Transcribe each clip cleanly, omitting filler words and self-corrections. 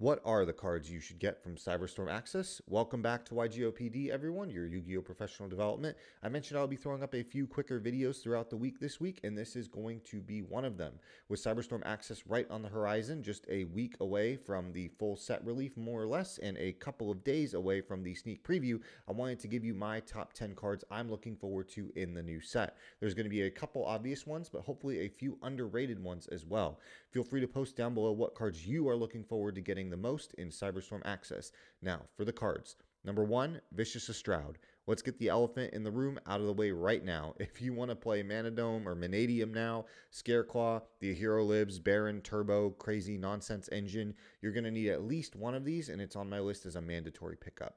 What are the cards you should get from Cyberstorm Access? Welcome back to YGOPD, everyone, your Yu-Gi-Oh! Professional development. I mentioned I'll be throwing up a few quicker videos throughout the week this week, and this is going to be one of them. With Cyberstorm Access right on the horizon, just a week away from the full set relief, more or less, and a couple of days away from the sneak preview, I wanted to give you my top 10 cards I'm looking forward to in the new set. There's going to be a couple obvious ones, but hopefully a few underrated ones as well. Feel free to post down below what cards you are looking forward to getting the most in Cyberstorm Access. Now, for the cards. Number 1, Vicious Stroud. Let's get the elephant in the room out of the way right now. If you want to play Manadome or Manadium now, Scareclaw, the Hero Libs, Baron, Turbo, Crazy Nonsense Engine, you're going to need at least one of these, and it's on my list as a mandatory pickup.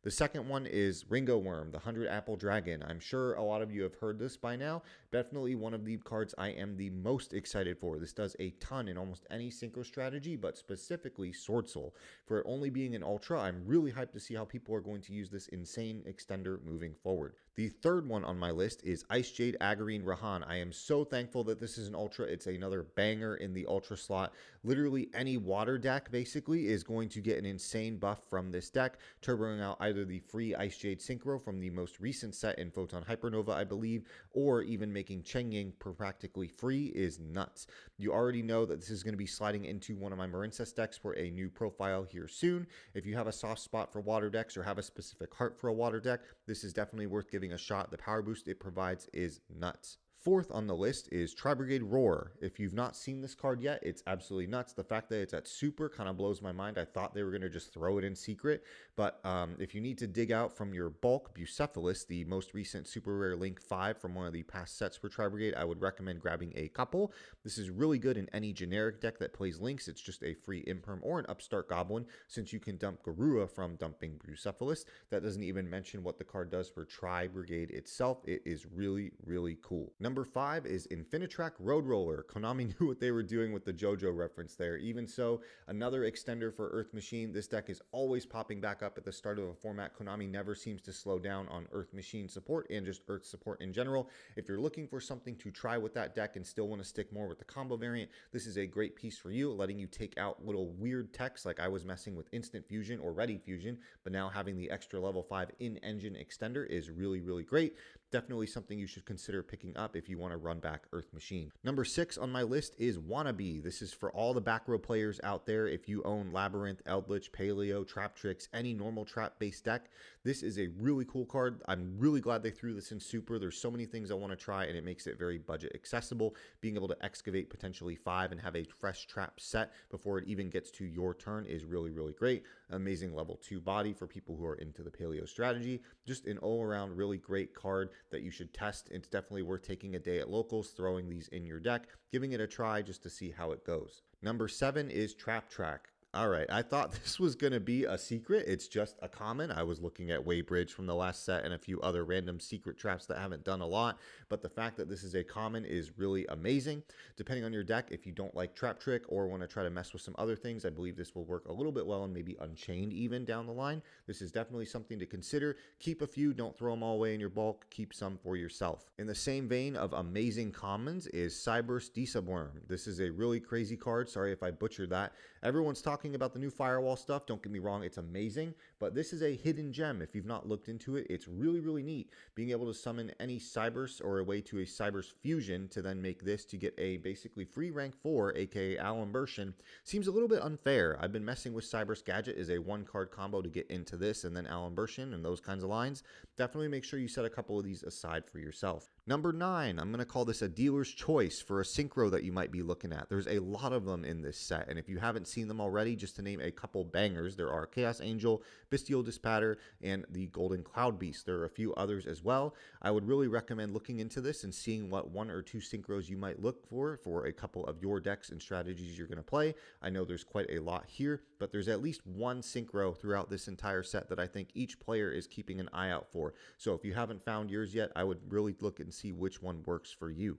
The second one is Ringo Worm, the 100 Apple Dragon. I'm sure a lot of you have heard this by now. Definitely one of the cards I am the most excited for. This does a ton in almost any synchro strategy, but specifically Sword Soul. For it only being an Ultra, I'm really hyped to see how people are going to use this insane extender moving forward. The third one on my list is Ice Jade Agarine Rahan. I am so thankful that this is an Ultra. It's another banger in the Ultra slot. Literally any water deck basically is going to get an insane buff from this deck, turboing out either the free Ice Jade Synchro from the most recent set in Photon Hypernova, I believe, or even making Cheng Ying practically free is nuts. You already know that this is going to be sliding into one of my Marincess decks for a new profile here soon. If you have a soft spot for water decks or have a specific heart for a water deck, this is definitely worth giving a shot. The power boost it provides is nuts. Fourth on the list is Tri-Brigade Roar. If you've not seen this card yet, it's absolutely nuts. The fact that it's at Super kind of blows my mind. I thought they were going to just throw it in secret, but if you need to dig out from your bulk Bucephalus, the most recent Super Rare Link 5 from one of the past sets for Tri-Brigade, I would recommend grabbing a couple. This is really good in any generic deck that plays Links. It's just a free Imperm or an Upstart Goblin, since you can dump Garura from dumping Bucephalus. That doesn't even mention what the card does for Tri-Brigade itself. It is really, really cool. Number 5 is Infinitrack Road Roller. Konami knew what they were doing with the JoJo reference there. Even so, another extender for Earth Machine. This deck is always popping back up at the start of a format. Konami never seems to slow down on Earth Machine support and just Earth support in general. If you're looking for something to try with that deck and still want to stick more with the combo variant, this is a great piece for you, letting you take out little weird techs like I was messing with Instant Fusion or Ready Fusion, but now having the extra level 5 in-engine extender is really, really great. Definitely something you should consider picking up if you want to run back Earth Machine. Number 6 on my list is Wannabe. This is for all the back row players out there. If you own Labyrinth, Eldritch, Paleo, Trap Tricks, any normal trap-based deck, this is a really cool card. I'm really glad they threw this in Super. There's so many things I want to try, and it makes it very budget accessible. Being able to excavate potentially 5 and have a fresh trap set before it even gets to your turn is really, really great. Amazing level 2 body for people who are into the Paleo strategy. Just an all-around really great card that you should test. It's definitely worth taking a day at locals, throwing these in your deck, giving it a try just to see how it goes. Number 7 is Trap Track. All right, I thought this was going to be a secret. It's just a common. I was looking at Waybridge from the last set and a few other random secret traps that haven't done a lot, but the fact that this is a common is really amazing. Depending on your deck, if you don't like Trap Trick or want to try to mess with some other things, I believe this will work a little bit well and maybe Unchained even down the line. This is definitely something to consider. Keep a few, don't throw them all away in your bulk. Keep some for yourself. In the same vein of amazing commons is Cyberstorm. This is a really crazy card. Sorry if I butchered that. Everyone's talking about the new firewall stuff. Don't get me wrong, it's amazing, but this is a hidden gem. If you've not looked into it, it's really, really neat. Being able to summon any Cybers or a way to a Cybers fusion to then make this to get a basically free rank 4, aka Alimbertion, seems a little bit unfair. I've been messing with Cybers Gadget as a 1-card combo to get into this and then Alimbertion and those kinds of lines. Definitely make sure you set a couple of these aside for yourself. Number 9, I'm going to call this a dealer's choice for a synchro that you might be looking at. There's a lot of them in this set, and if you haven't seen them already, just to name a couple bangers, there are Chaos Angel, Bestial Dispatter, and the Golden Cloud Beast. There are a few others as well. I would really recommend looking into this and seeing what 1 or 2 synchros you might look for a couple of your decks and strategies you're going to play. I know there's quite a lot here, but there's at least one synchro throughout this entire set that I think each player is keeping an eye out for. So if you haven't found yours yet, I would really look and see which one works for you.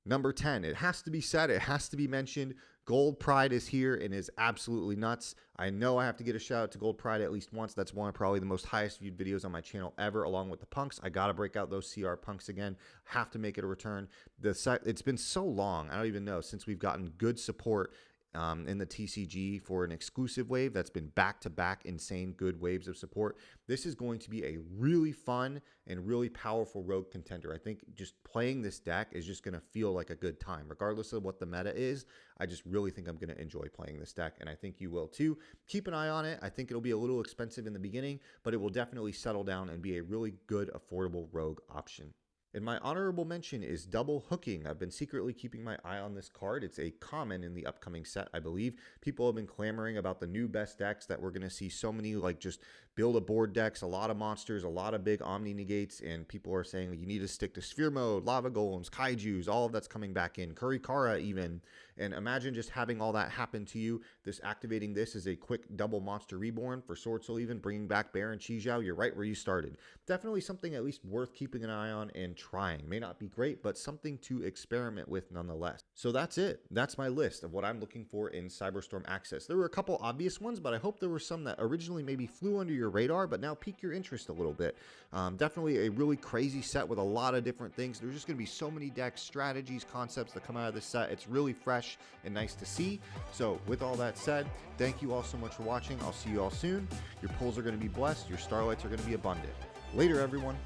Number 10, it has to be said, it has to be mentioned, Gold Pride is here and is absolutely nuts. I know I have to get a shout out to Gold Pride at least once. That's one of probably the most highest viewed videos on my channel ever, along with the punks. I got to break out those CR punks again. Have to make it a return. It's been so long, I don't even know, since we've gotten good support in the TCG for an exclusive wave that's been back-to-back insane good waves of support. This is going to be a really fun and really powerful rogue contender. I think just playing this deck is just going to feel like a good time. Regardless of what the meta is, I just really think I'm going to enjoy playing this deck, and I think you will too. Keep an eye on it. I think it'll be a little expensive in the beginning, but it will definitely settle down and be a really good, affordable rogue option. And my honorable mention is Double Hooking. I've been secretly keeping my eye on this card. It's a common in the upcoming set, I believe. People have been clamoring about the new best decks, that we're going to see so many like just build a board decks, a lot of monsters, a lot of big Omni Negates, and people are saying you need to stick to Sphere Mode, Lava Golems, Kaijus, all of that's coming back in, Kurikara even. And imagine just having all that happen to you. Activating this is a quick double Monster Reborn for Sword Soul, even bringing back Baron Chijao. You're right where you started. Definitely something at least worth keeping an eye on and trying. May not be great, but something to experiment with nonetheless. So that's it. That's my list of what I'm looking for in Cyberstorm Access. There were a couple obvious ones, but I hope there were some that originally maybe flew under your radar, but now pique your interest a little bit. Definitely a really crazy set with a lot of different things. There's just going to be so many decks, strategies, concepts that come out of this set. It's really fresh and nice to see. So with all that said, thank you all so much for watching. I'll see you all soon. Your pulls are going to be blessed. Your starlights are going to be abundant. Later, everyone.